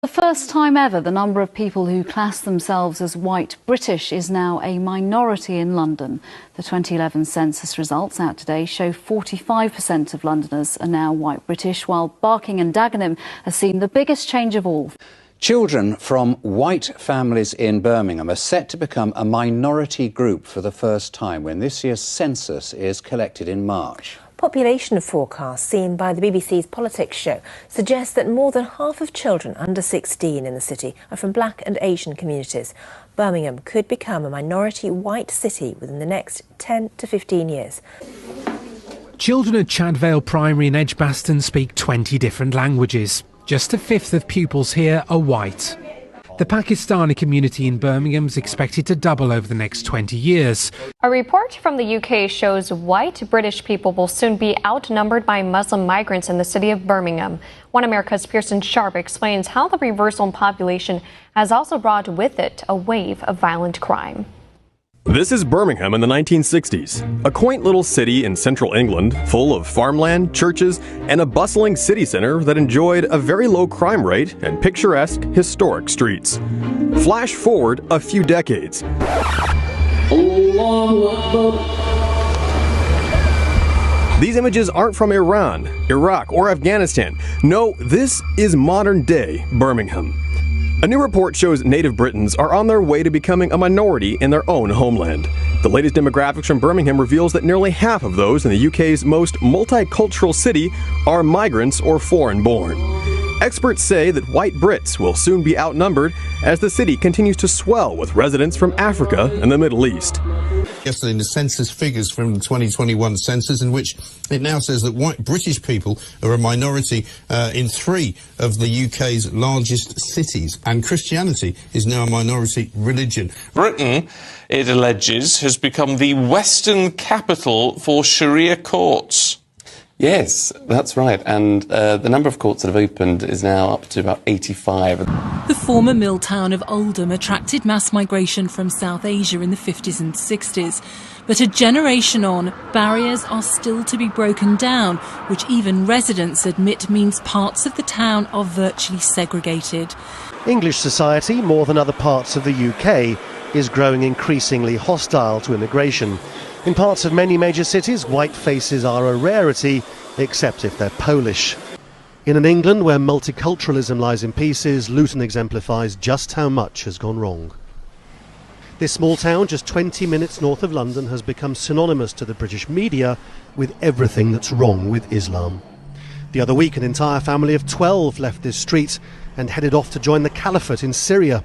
The first time ever, the number of people who class themselves as white British is now a minority in London. The 2011 census results out today show 45% of Londoners are now white British, while Barking and Dagenham has seen the biggest change of all. Children from white families in Birmingham are set to become a minority group for the first time when this year's census is collected in March. Population forecasts seen by the BBC's Politics show suggest that more than half of children under 16 in the city are from black and Asian communities. Birmingham could become a minority white city within the next 10 to 15 years. Children at Chadvale Primary in Edgbaston speak 20 different languages. Just a fifth of pupils here are white. The Pakistani community in Birmingham is expected to double over the next 20 years. A report from the UK shows white British people will soon be outnumbered by Muslim migrants in the city of Birmingham. One America's Pearson Sharp explains how the reversal in population has also brought with it a wave of violent crime. This is Birmingham in the 1960s, a quaint little city in central England full of farmland, churches, and a bustling city centre that enjoyed a very low crime rate and picturesque, historic streets. Flash forward a few decades. These images aren't from Iran, Iraq, or Afghanistan. No, this is modern-day Birmingham. A new report shows native Britons are on their way to becoming a minority in their own homeland. The latest demographics from Birmingham reveals that nearly half of those in the UK's most multicultural city are migrants or foreign-born. Experts say that white Brits will soon be outnumbered as the city continues to swell with residents from Africa and the Middle East. Yesterday in the census figures from the 2021 census, in which it now says that white British people are a minority in 3 of the UK's largest cities, and Christianity is now a minority religion. Britain, it alleges, has become the Western capital for Sharia courts. Yes, that's right, and the number of courts that have opened is now up to about 85. The former mill town of Oldham attracted mass migration from South Asia in the 50s and 60s. But a generation on, barriers are still to be broken down, which even residents admit means parts of the town are virtually segregated. English society, more than other parts of the UK, is growing increasingly hostile to immigration. In parts of many major cities, white faces are a rarity, except if they're Polish. In an England where multiculturalism lies in pieces, Luton exemplifies just how much has gone wrong. This small town, just 20 minutes north of London, has become synonymous to the British media with everything that's wrong with Islam. The other week, an entire family of 12 left this street and headed off to join the Caliphate in Syria.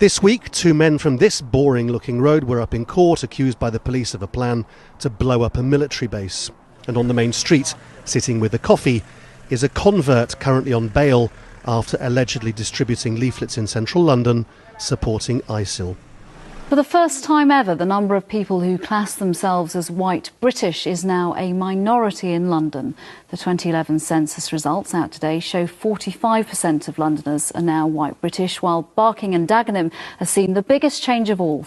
This week, 2 men from this boring-looking road were up in court, accused by the police of a plan to blow up a military base. And on the main street, sitting with a coffee, is a convert currently on bail after allegedly distributing leaflets in central London supporting ISIL. For the first time ever, the number of people who class themselves as white British is now a minority in London. The 2011 census results out today show 45% of Londoners are now white British, while Barking and Dagenham has seen the biggest change of all.